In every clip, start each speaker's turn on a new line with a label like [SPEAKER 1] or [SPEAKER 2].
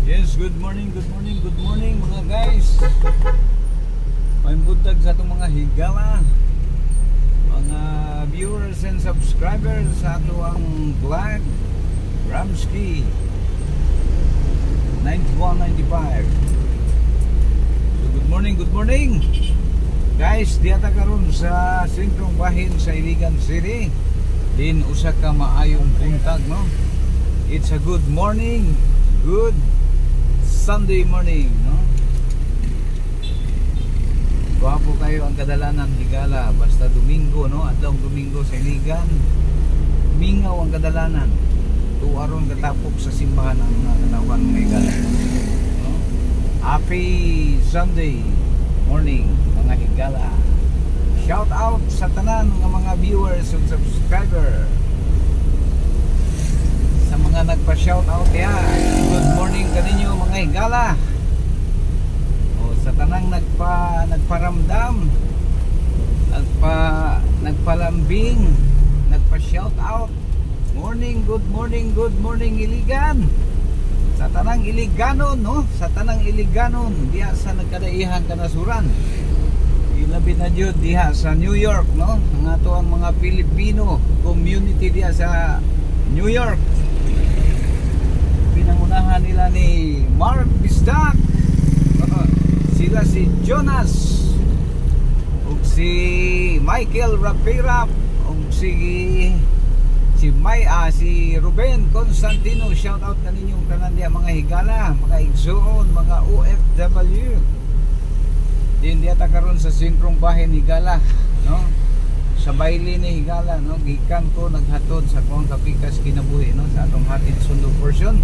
[SPEAKER 1] Yes, good morning mga guys. Paimbutag sa itong mga higala, mga viewers and subscribers sa itong vlog Ramsky 9195. So good morning guys, diata karon sa sentrong bahin sa Iligan City. Din usa ka maayong buntag, no? It's a good morning, good Sunday morning, no? Guwapo kayo ang kadalanan higala basta Domingo, no? Adlong Domingo sa Iligan, mingaw ang kadalanan. Tuaron katapok sa simbahan ang katawan ng higala, no? Happy Sunday morning mga higala. Shout out sa tanan ng mga viewers and subscriber. Sa mga nagpa-shout out ya, good morning kaninyo mga higala. O sa tanang nagparamdam, nagpalambing, nagpa-shout out. Good morning Iligan. Sa tanang Iliganon, no? Sa tanang Iliganon diha sa nagkadaihang kanasuran. Ilabi na jud diha sa New York, no? Ang ato ang mga Pilipino community diha sa New York. Pinangunahan nila ni Mark Bisdak, sila si Jonas ug si Michael Rapira ug si Ruben Constantino. Shout out kaninyong tanan diha mga higala, mga igsoon, mga OFW. Din diha ta karon sa sentrong bahin higala, no? Sa baili ni higala, no? Gikan ko naghatod sa kuang kapikas kinabuhi, no? Sa atong hatid sundo portion.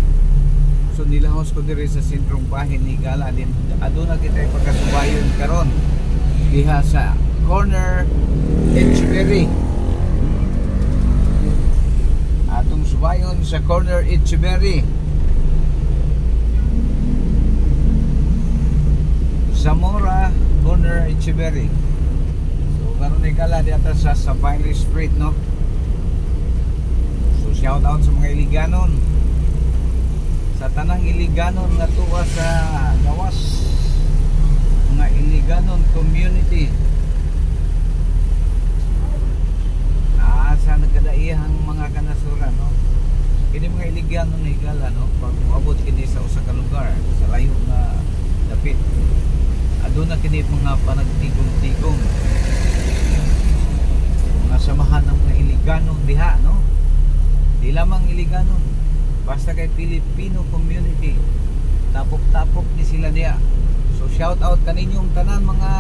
[SPEAKER 1] So nilahos ko diri sa sentrong bahin higala. Din aduna kita pagkasubayon karon diha sa corner Echeverry. Atong subayon sa corner Echeverry, Zamora corner Echeverry. So karon higala diata sa Bailey Street, no? So shout out sa mga Iliganon, sa tanang Iliganon nga tuwa sa gawas, mga Iliganon community. Sa nagkadaihang mga kanasuran, no? Kini mga Iliganon na higala, no? Pag moabot kini sa usa ka lugar sa layo nga dapit, aduna kini mga panagtigong-tigong, mga samahan ng mga Iliganon diha, no? Di lamang Iliganon, basta kay Filipino community, tapok-tapok ni sila diha. So shout out kaninyong tanan mga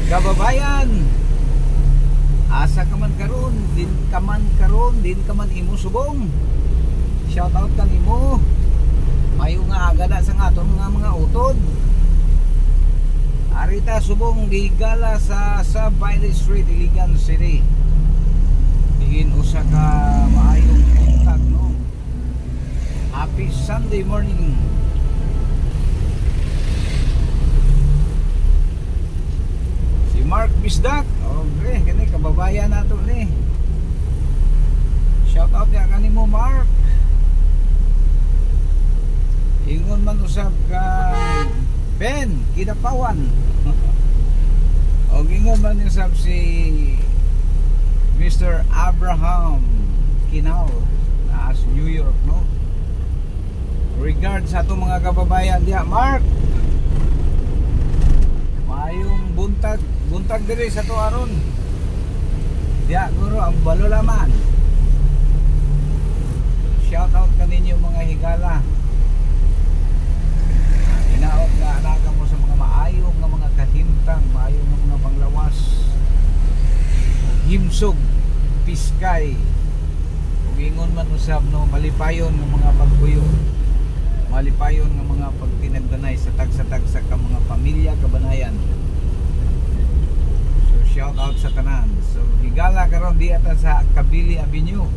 [SPEAKER 1] kababayan. Asa ka man karon, din ka man imo subong. Shout out kan imo. Mayo nga agada sa aton mga utod. Arita subong gigala sa Bailey Street, Iligan City. Diin usa ka maayong buntag, no? Happy Sunday morning. Si Mark Bisdak, okay, kini kababayan nato ni. Shout out ya kanimo Mark. Ingon man usab ka Ben Kidapawan. O ingon man usab si Mr. Abraham Kinao sa New York, no? Regards sa atong mga kababayan diha, Mark. Mayong buntag diri sa to aron. Diya guro ang balulaman. Shout out kaninyo mga higala. Hinaot nga anaka mo sa mga maayong nga mga kahimtang, maayong nga mga panglawas, himsog, piskay, ug ingon man usab, no, malipayon nga mga pagpuyo, malipayon nga mga pagtinagdanay sa tagsa-tagsa ka mga pamilya, kabanayan. So shout out sa tanan. So higala karon di ata sa Kabili Avenue.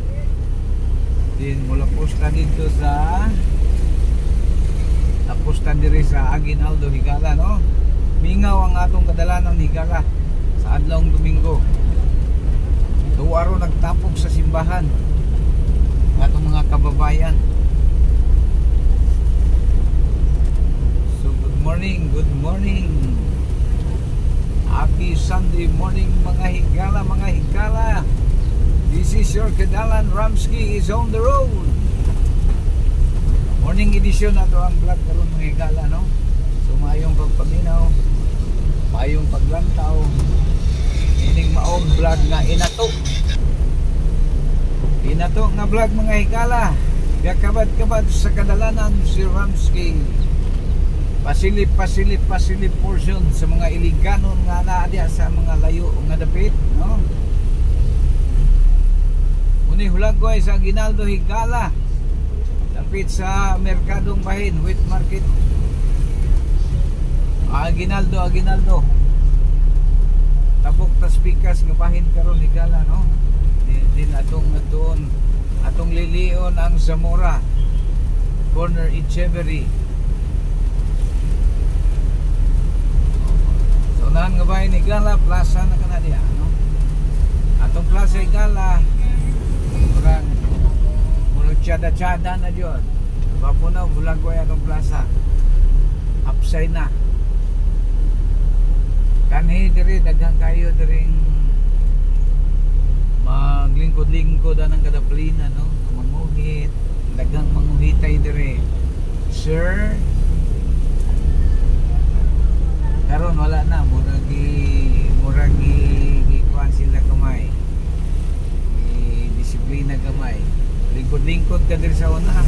[SPEAKER 1] Din mula posta dito sa tapos diri sa Aguinaldo higala, no? Mingaw ang atong kadalanan higala sa adlong Domingo. Tuwaro nagtapog sa simbahan atong mga kababayan. morning. Happy Sunday morning mga higala, mga higala. This is your Kadalan Ramsky is on the road. Morning edition na to ang vlog karon mga higala, no? So mayong pagpaminaw, mayong paglantaw, ining maong vlog nga inato nga vlog mga higala. Kaya kabad-kabad sa kadalanan si Ramsky. Pasilip portion sa mga iliganon nga naadya sa mga layo nga dapit, no? Muni hulagway sa Aguinaldo higala. Dapit sa Merkadong Bahin, wheat market. Aguinaldo. Tabok tas pikas nga bahin karon higala, no? Din atong lilion ang Zamora corner Echeverry. So unahan nga bahin higala plaza na kanadiya, no? Atong plaza higala murang tsada na dyan. Bapunaw bulagway atong plaza upside na kanhi diri daghang kayo diring maglingkod-lingkod ang kadaplina, no? Manguhit, daghang manguhitay dire. Sir, karon wala na, muragi gikuan sila kamay, disiplina kamay, lingkod-lingkod ka diri sa una.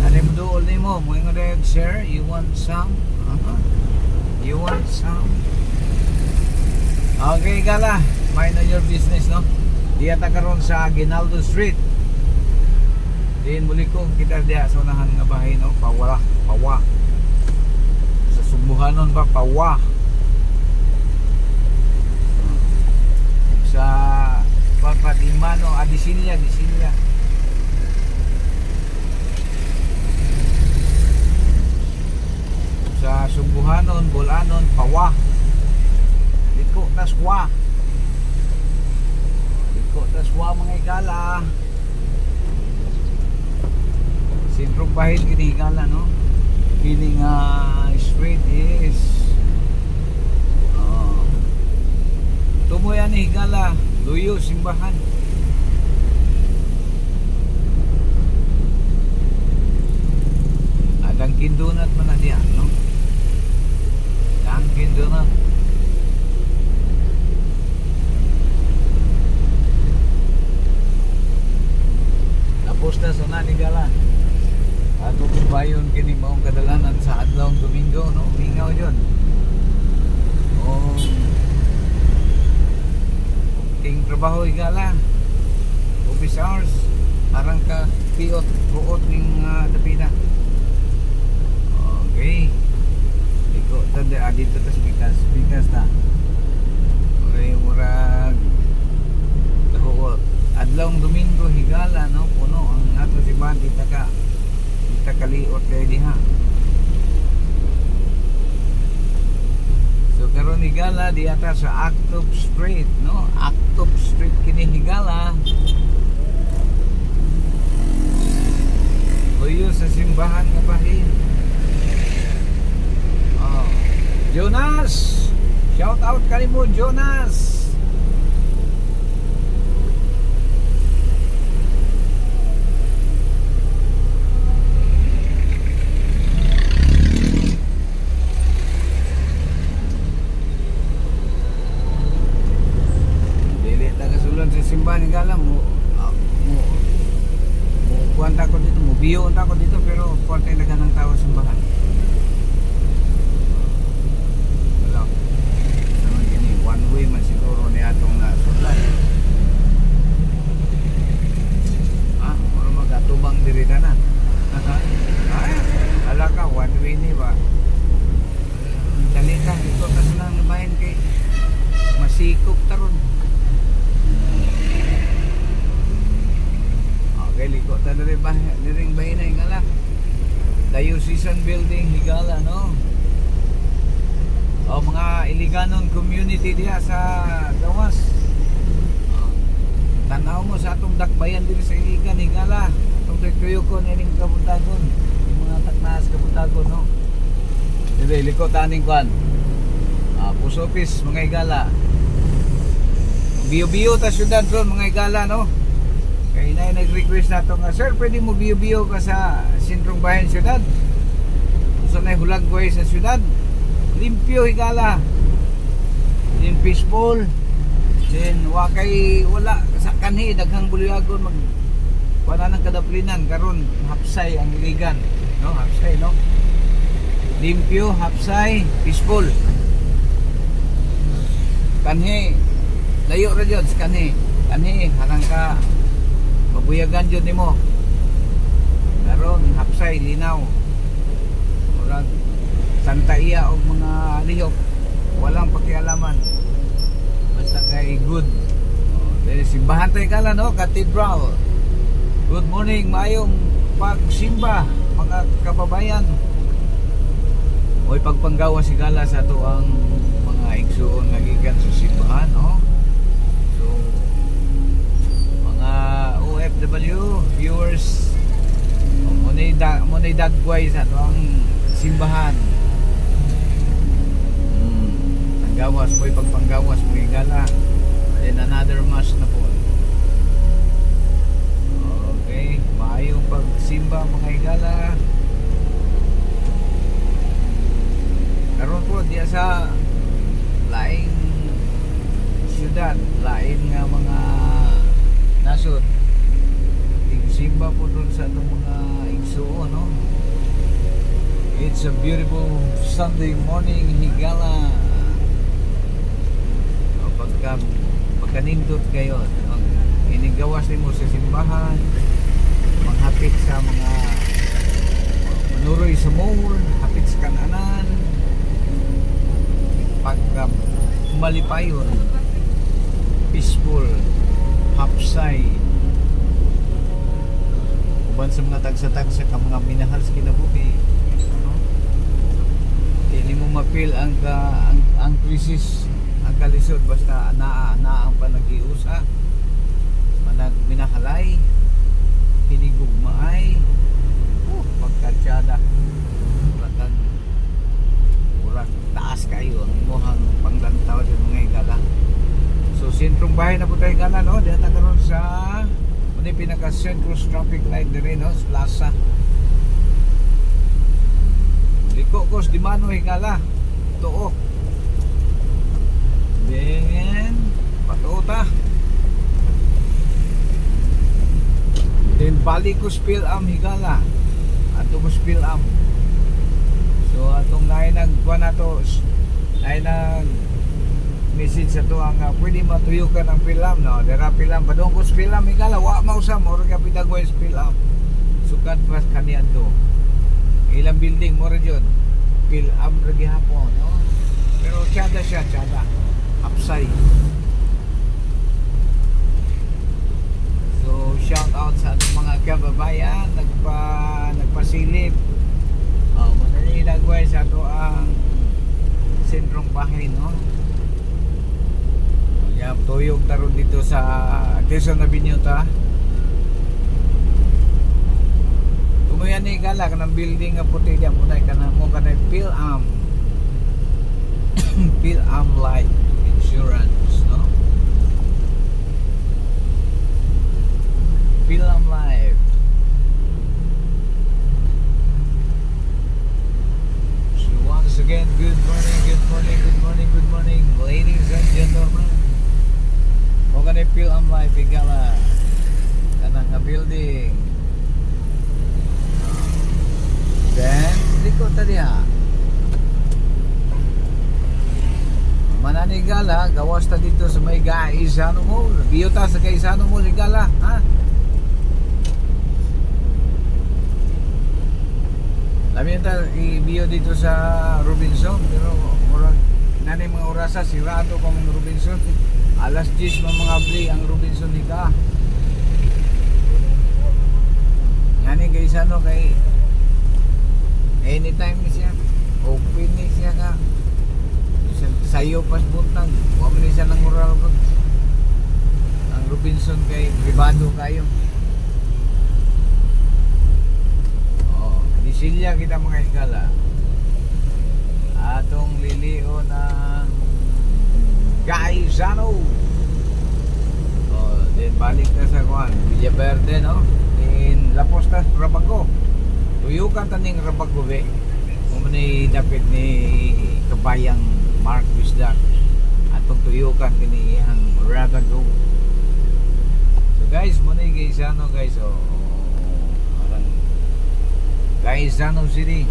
[SPEAKER 1] Ano mo dool nimo mo ingon, sir, you want some? You want some? Okay gala, mind on your business, no? Diya ta karon sa Aguinaldo Street. Diin muli ko kita diya sa unahan nga bahay, no? Pawa. Sa Sumbuhanon ba pawa. Sa Papadimano, Adisilia. Sa Sumbuhanon, Bolanon, pawa. Liko taswa. Mga higala. Sintrong bahin kini higala, no? Feeling street is tumoy ani higala, luyo simbahan. Dunkin Donut man na diyan, no? Dunkin Donut. Posta sa nanigala atong bayon kini maong kadalanan sa adlawng Domingo, no? Mingaw yun. King trabaho igala office hours parang ka puot ning dapita. Okay, iko tanda dito tas pikas ta murag tahuot adlawng Domingo higala, no? Puno ang ato si Ban kita kaliot kay diha. So karon higala di ata sa Actop Street, no? Actop Street kini higala. Luyo sa simbahan nga bahin. Jonas, shout out kanimo Jonas. Simbahan higala mo kuwanta ko dito, mo biyo unta ko dito, pero kuwanta yung naganang tao simbahan. Wala naman gini, one way man siguro ni atong nasudlan. Wala magatubang diri na ala ka, one way ni ba dalita ito kasi lang nabahin kay masikop taron. Liko ta diri bahin na higala. Diocesan building higala, no? Mga iliganon community diha sa Gawas. Tanaw mo sa atong dakbayan diri sa Iligan higala. Itong tuyukon ining kabutagon, yung mga taknas kabutagon, no? Dire Dili liko taning kwan. Post office mga higala. Biyo-biyo ta syudad ron mga higala no. Kaya na nag-request nato nga, sir, pwede mo biyo-biyo ka sa sentrong bayan syudad. So na hulagway sa syudad. Limpyo higala. Then peaceful. Then wakay wala sa kanhi daghang bulyagon mag wala nang kadaplinan karon hapsay ang iligan, no? Hapsay, no? Limpyo, hapsay, peaceful. Kanhi layo ra jud kanhi. Kanhi harang ka mabuyagan jud nimo. Karon hapsay linaw. Murag Santa Iya og mga lihok walang pakialaman. Basta kay good. Dahil simbahan tayo kala no, cathedral. Good morning, mayong pagsimba mga kababayan. Oy pagpanggawa sigala sa ato ang mga igsuon nga gikan sa simbahan, no? So mga OFW viewers, monay dagway sa ato ang simbahan. Gawas po pagpanggawas mo higala. Then another mass na po. Okay, maayong pagsimba mga higala. Karon po diya sa laing syudad, laing nga mga nasod. Tigsimba po doon sa itong mga igsuon, no? It's a beautiful Sunday morning higala. Pagkanindot kayo inigawas mo sa simbahan, manghapit sa mga manuroy sa mall, hapit sa kananan, pagka malipayon, peaceful, hapsay, uban sa mga tagsa-tagsa ka mga minahal sa kinabuhi, hindi mo mapil ang krisis, ang kalisod, basta anaa ang panag-iusa, minakahalay, hinigugmaay, pagkatsada, urag taas kayo ang imuhang panglantaw sa mga higala. So sentrong bahay na po tayo higala, no? Dito karon sa pinaka Central Traffic Light dire, no? Plaza liko kos di mano higala tuo. Then patuta. Then balik ko spill am higala. Ato ko spill am. So atong naay nagkuha na to, naay nag message sa to ang pwede matuyukan ang film, no? Dera film padong ko spill am higala wa mausam or ka pitagway spill am. Sukat pas kaniad to. Ilang building mo ra jud. Spill am ra gihapon, no? Pero tsada siya, tsada. Upside. So shout out sa ating mga kababayan nagpasilip. Madali nagway sa ato ang sentrong bahay, no? Yan, tuyog taron dito sa Quezon Avenue ta. Kumuyan ni gala kanang building nga puti diyan mo kanay PhilAm. PhilAm Life Insurance, no? PhilAm Life. So once again, good morning, ladies and gentlemen. Mo kanay PhilAm Life igala kanang nga building. Then liko tadi ha. Mananigala, gawas ta dito sa may Gaisano Mall. Biyo ta sa Gaisano Mall, higala, ha? Labi ta ibiyo dito sa Robinson, pero murag nanay mga orasa sirado pa mga Robinson. Alas 10 mga bli ang Robinson higa. Ngani Gaisano kay anytime ni siya, open ni siya ka. Sayo pas buntag, wa man siya nang oral ko. Ang Robinson kay privado kayo. Disilya kita mga higala. atong lilio ng Gaisano. Oh, then balik na sa kuan Villaverde, no? In Lapostas, Rabago. Tuyukan taning Rabago be. Umani dapit ni kabayang Mark Wisdak. Atong tuyukan kini ang Rabago. So guys, muna yung Gaisano guys. Parang Gaisano City.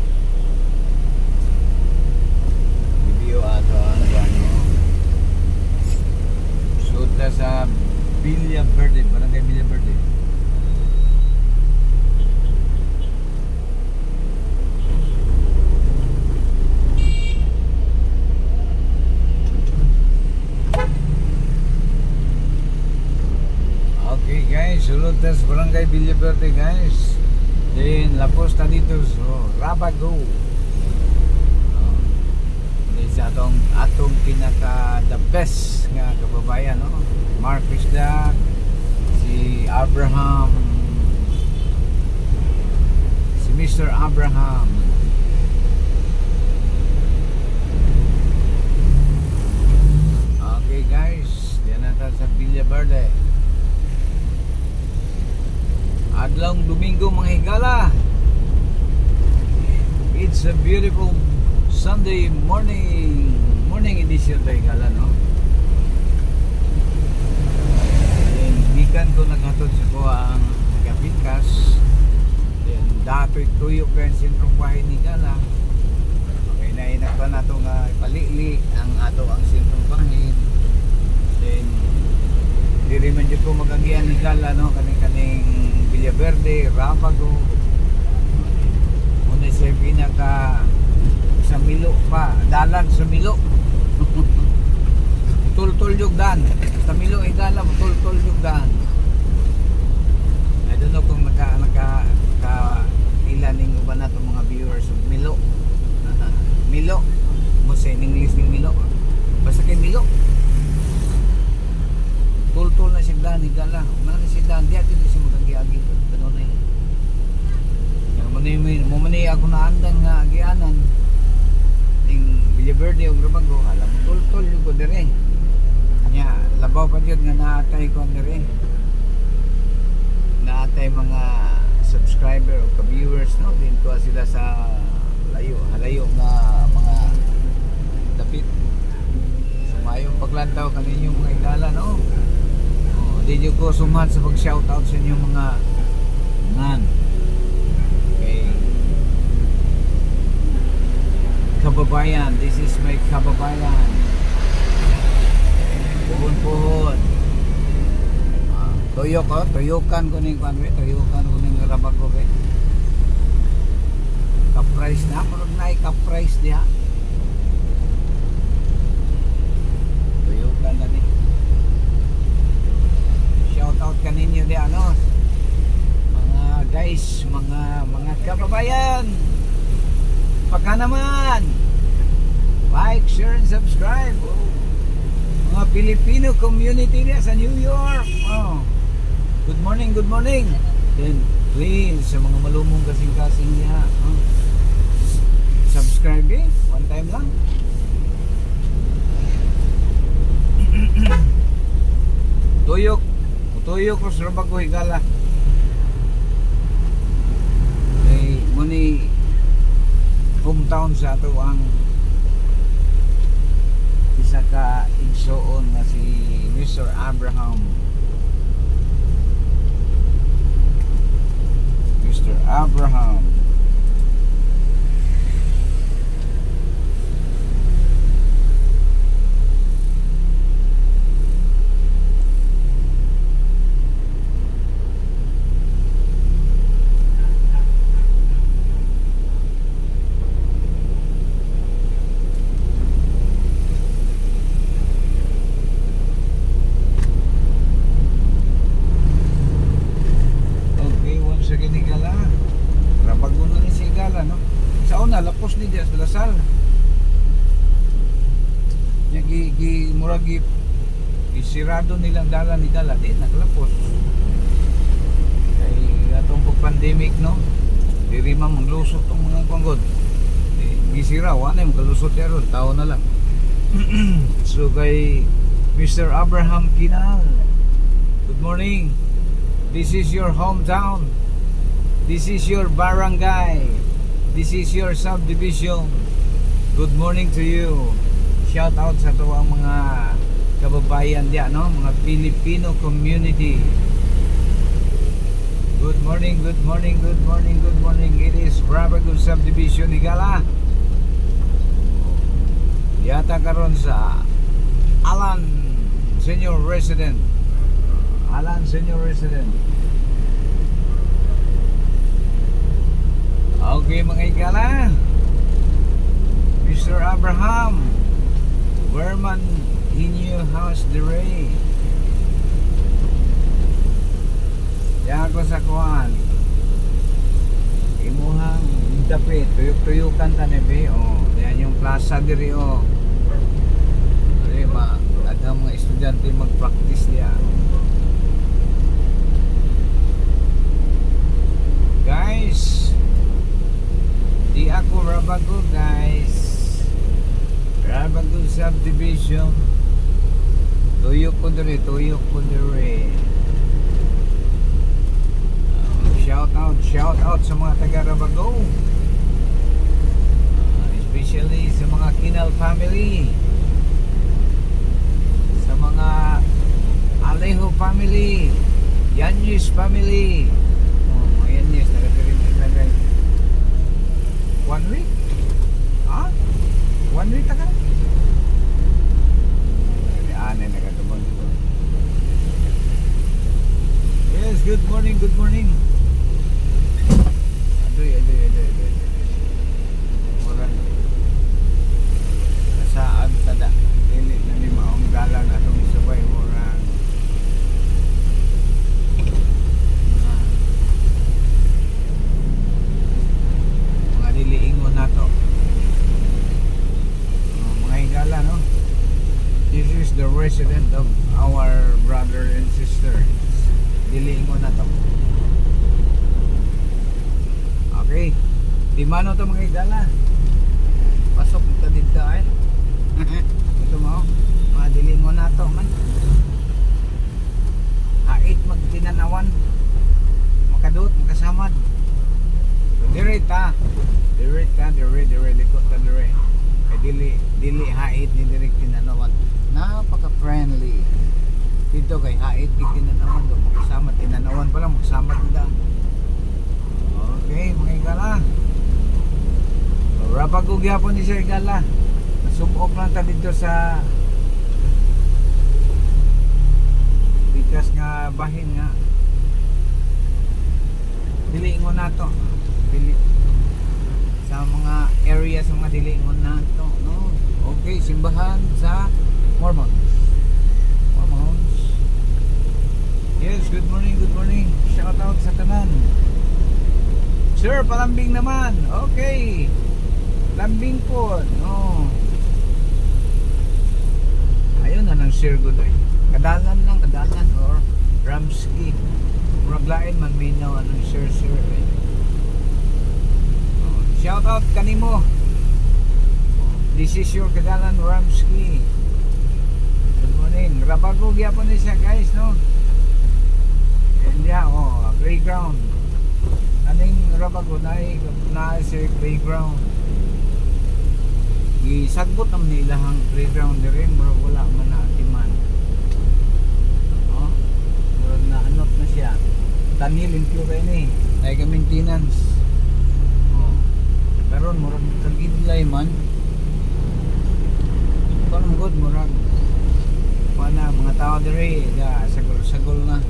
[SPEAKER 1] Video ato ano ba no? Shoot na sa Villaverde, barangay Villaverde. Okay guys, sulod na sa barangay Villaverde guys. Then lapos na dito so Rabago. Sa atong pinaka the best nga kababayan, no? Mark Wisdak, si Abraham, si Mr. Abraham. Okay guys, yan na sa Villaverde. Adlong Domingo mga higala. It's a beautiful Sunday morning edition tayo gala, no? Gikan ko naghatod sa ko ang Gapikas. Then dato'y tuyo kayo sentrong bahay ni gala. Okay, nainak pa na ito nga palili ang ato ang sentrong bahay. Then diri man dyan ko magagian ni gala, no? Kaning Villaverde, Rabago. Muna siya pinaka sa Milo pa, dalan sa Milo. Tultul yung dan sa Milo ay dalan, tultul yung dan. I don't know kung ilaning ba na itong mga viewers of Milo. Milo mo sa English ng Milo, basta kay Milo tultul na siya dan, higala na siya dan, di atin siya magagiagi gano'n na yun. Mumani ako na andan nga agianan ning Villaverde o Rabago, alam mo tultol yung ko dire nya labaw pa dyan nga naatay ko dire, naatay mga subscriber o ka-viewers, no? Din ko sila sa halayo nga mga dapit sumayong paglantaw kaninyong mga igala, no? Di nyo ko sumat sa pag-shoutout sa inyong mga ngan. Okay, kababayan, this is my kababayan. Puhon-puhon. Tuyok ko, tuyukan ko ning kanwe, tuyukan ko ning Rabago be. Ka-price na, murag na ka-price diha. Tuyukan na ni. Shout out kaninyo di ano. Mga guys, mga kababayan. Pagka naman like, share, and subscribe. Mga Filipino community niya sa New York. Good morning, good morning. Then please sa mga malumong kasing-kasing niya, subscribe one time lang. Tuyok ko sa Rabago higala. Muni hometown sa ato ang isa ka igsoon nga si Mr. Abraham. Mr. Abraham. Lapos ni Dias Lasal. Muragi isirado nilang dalan ni Gala din naglapos. Kay atong pandemic, no? Diri man manglusot tong mga panggod. sira, wala mo kalusot ya ron, tao na lang. So kay Mr. Abraham Kinal, good morning. This is your hometown. This is your barangay. This is your subdivision. Good morning to you. Shout out sa to ang mga kababayan diya, no? Mga Filipino community. Good morning, good morning, good morning, good morning. It is Rabagun Subdivision Higala. Yata karon sa Alan Senior Resident. Alan Senior Resident. Okay mga Higala. Mr. Abraham, where man in your house dire? Ya ako sa kuan. Imuhang dapit, tuyok-tuyukan ta nebe. Oh, yan yung plaza diri oh. Diri ma, daghang mga estudyante mag-practice diya. Guys, di ako Rabago guys. Rabago Subdivision. Tuyok ko diri, tuyok ko diri. Shout out sa mga taga Rabago, especially sa mga Kinal family, sa mga Alejo family, Yanyes family. Oh, mga Yanyes nagatirin na 1 week? Ha? 1 week ta ka? Ano nagatubon dito? Yes, good morning, good morning. Aduh. Murang saan tada ini na maong dalan atong isabay murang mga diliingon nato. Mga Higala, no? This is the resident of our brother and sister. Diliingon nato. Okay, di mano to mga Higala. Pasok kita dito ay. Ito mo, mga dilingon na to man. Hait magtinanawan. Makadot, makasamad. So, dire ta. Dire likot ta dire. Kay dili hait ni dire tinanawan. Napaka-friendly. Dito kay hait ni tinanawan do. Makasamad tinanawan pa lang, makasamad nila. Okay, mga Higala. Rabago gyapon ni Sir Higala. Nasubok lang ta dito sa bigas nga bahin nga. Dilingon nato. Dili sa mga area sa mga dilingon nato, no? Okay, simbahan sa Mormons. Yes, good morning, good morning. Shout out sa tanan. Sir, palambing naman. Okay. Lambing po. No. Ayun na ng Sir Godoy. Kadalan or Ramsky. Muraglain man minaw anong Sir eh. Shout out kanimo. This is your Kadalan Ramsky. Good morning. Rabago gyapon ni siya guys, no? And yeah, playground. Aning Rabago na sa playground. Gisagbot naman nila ang playground rin, murag wala man na atiman. Murag na anot na siya. Tani limpyo kayo ni, tayo ka maintenance. Karon murag kagidlay man. Kung good murag mana mga tao diri, sagol na.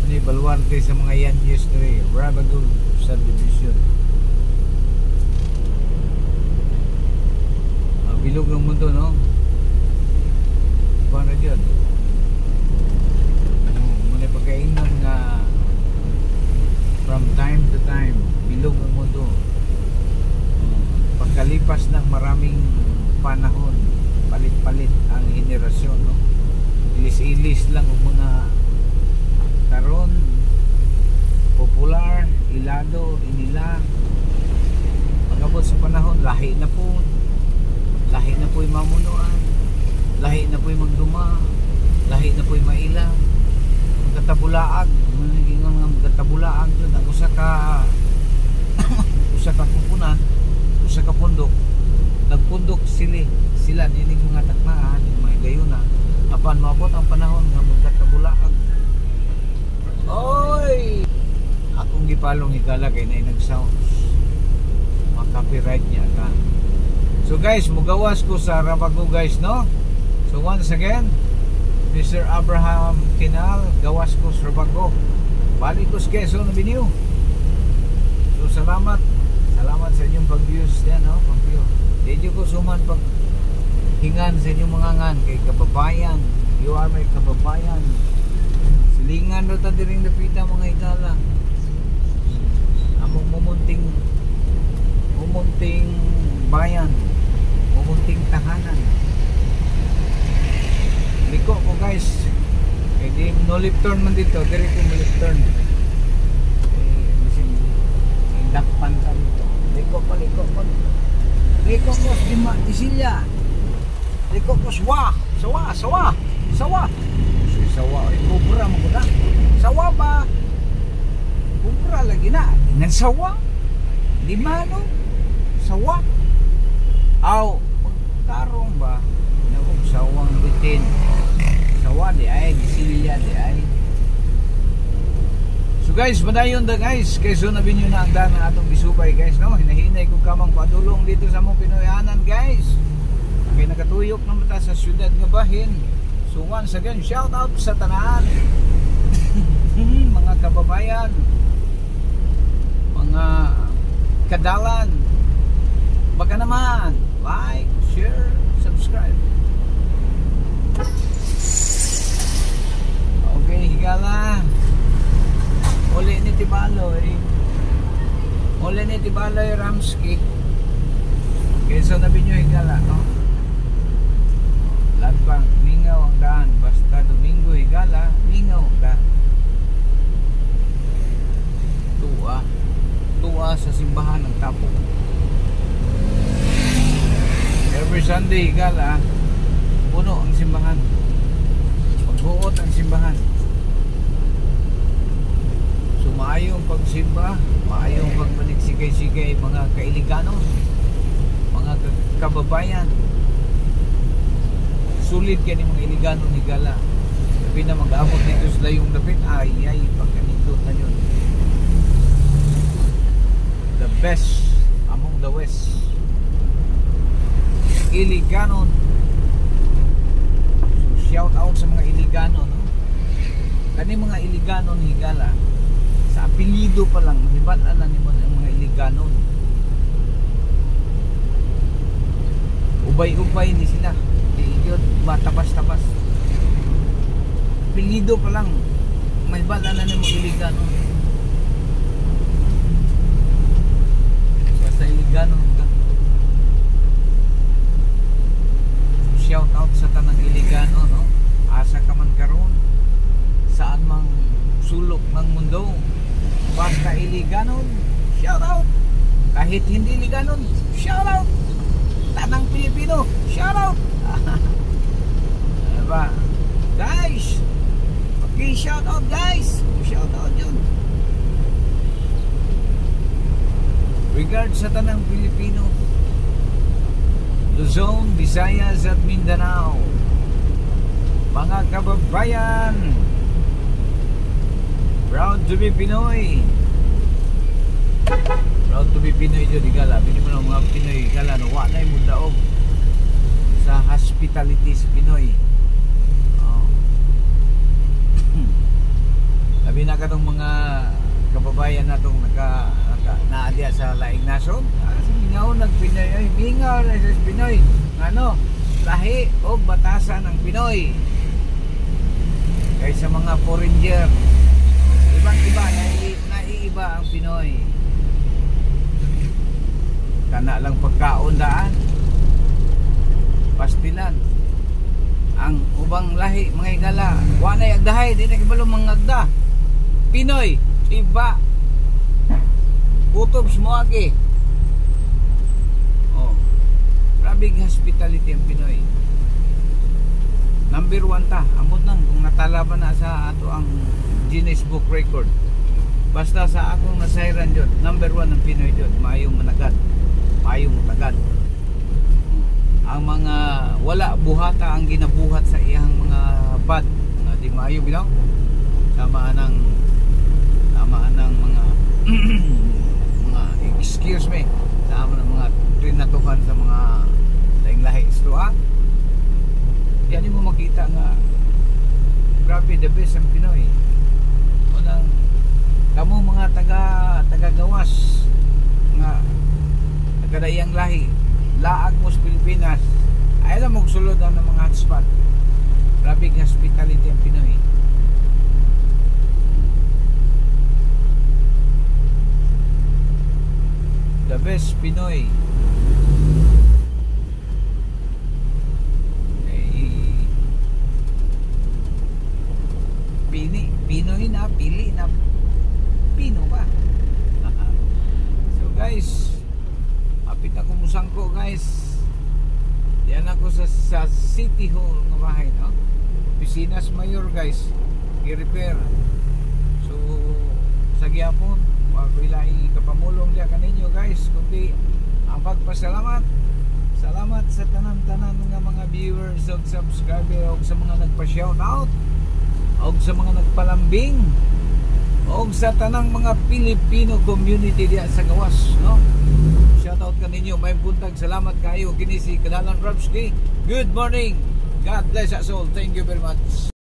[SPEAKER 1] Ni baluarte sa mga Yanyes diri, Rabago Subdivision. Bilog ng mundo, no? Paano dyan? Muna pagkainan nga from time to time, bilog ang mundo. Pagkalipas ng maraming panahon, palit-palit ang henerasyon, no? Ilis-ilis lang ang mga karon popular, ilado, inilang. Pagabot sa panahon, lahi na po yung mamunuan, lahi na po yung magduma, lahi na po yung mailang, magkatabulaag, magkatabulaag doon, ang usa ka kupunan, usa ka pundok, nagpundok sila nining mga taknaan, yung mga gayuna, apan maabot ang panahon nga magkatabulaag. Oy! Akong gipalong higala kay na nag-sounds. Copyright niya ka. So guys, mugawas ko sa Rabago guys, no? So once again, Mr. Abraham Kinal, gawas ko sa Rabago. Balik ko sa Quezon Avenue. So salamat sa inyong pag-views yan, no? Pag-view. Medyo ko suman pag hingan sa inyong mga ngan kay kababayan. You are my kababayan. Silingan ro ta diring dapita mga higala. Among mumunting bayan, mumunting tahanan. Liko ko guys, kaya di no left turn man dito, dire ko mo left turn. Dakpan ka dito. Liko ko di Silya. Liko ko sawa. Sawa, kubra mo ko na. Sawa ba? Kubra lagi na. Dengan sawa. Lima no? Sawa. Aw, tarong ba? Nakong sawang bitin. Sawa di ay, di Silya di ay. So guys, madayon da guys. Quezon Avenue na ang daan ng atong bisubay guys, no? Hinahinay ko kamang padulong dito sa mong Pinoyanan guys. Kaya nakatuyok na mata sa syudad nga bahin. So once again, shout out sa tanan. Mga kababayan, mga kadalan, baka naman like, share, subscribe. Okay, higala. Uli ni Tibaloy Ramski. Quezon Avenue higala, no? Lagbang, mingaw ang daan. Basta Domingo higala, mingaw ang daan. Tuwa sa simbahan ng Tapo. Every Sunday higala, puno ang simbahan. Pagbuot ang simbahan. So maayong pagsimba, maayong pagmaniksikay-sikay mga kailigano, mga kababayan. Sulit yan yung mga iligano ni Gala. Sabi na mag-aamot dito sila yung dapit, ay pagkanindot na yun. The best among the West. Iliganon. So shout out sa mga iligano, no? Kani mga iliganon ni Gala, sa apelido pa lang mahibal-an na nimo ang mga iliganon. Ubay-ubay ni sila. Yun, matabas-tabas. Apelido pa lang mahibal-an na nimo iliganon. Basta iliganon ka. Shout out sa tanang iligano, no? Asa ka man karon, saan mang sulok ng mundo, basta iliganon, shout out. Kahit hindi iliganon, shout out. Tanang Pilipino, shout out. Diba? Guys, okay, shout out guys. Shout out yun. Regard sa tanang Pilipino, Luzon, Visayas at Mindanao, mga kababayan, proud to be Pinoy. Proud to be Pinoy dyan, higala. Bini mo ng mga Pinoy, higala, no? Wala yung mundaog sa hospitality sa Pinoy. Sabi na ka itong mga kababayan na itong naadya sa laing nason. Mingaw nag-Pinoy. Ay, mingaw na sa Pinoy. Ano? Lahi o batasan ng Pinoy. Kaysa mga foreigner. Ibang-iba, naiiba ang Pinoy. Kana lang pagkaundaan, pastilan. Ang ubang lahi, mga higala, wanay agdahay, di na kibalong mga agda. Pinoy, iba. kutob sumuagi. Oh. Grabe hospitality ang Pinoy. Number 1 ta. Amot nang kung natalaban na sa ato ang Guinness Book Record. Basta sa akong nasayran jud, number 1 ang Pinoy jud. Maayong managad. Maayong mutagad. Ang mga wala buhata ang ginabuhat sa iyang mga bad nga di maayo bitaw. Tamaan ng mga mga excuse me. Tama ng mga trinatuhan sa mga lahi isto ha. Yan mo makita nga grabe the best ang Pinoy. Unang kamo mga taga-gawas nga taga-dayang lahi laag mo sa Pilipinas ay alam mong sulod ang mga hotspot. Grabe hospitality ang Pinoy. The best Pinoy. Pinoy na, pili na Pino ba? So guys, apit ako musangko guys. Diyan ako sa City Hall ng bahay, no? Oficinas Mayor guys, i-repair. So sa gyapon, wag ko ilai kapamulong diya kaninyo guys, kundi ang pagpasalamat. Salamat sa tanan-tanan mga viewers ug subscriber ug sa mga nagpa-shoutout og sa mga nagpalambing og sa tanang mga Filipino community diya sa gawas, no? Shout out kaninyo, may buntag, salamat kayo. Kini si Kadalan Robski. Good morning. God bless us all. Thank you very much.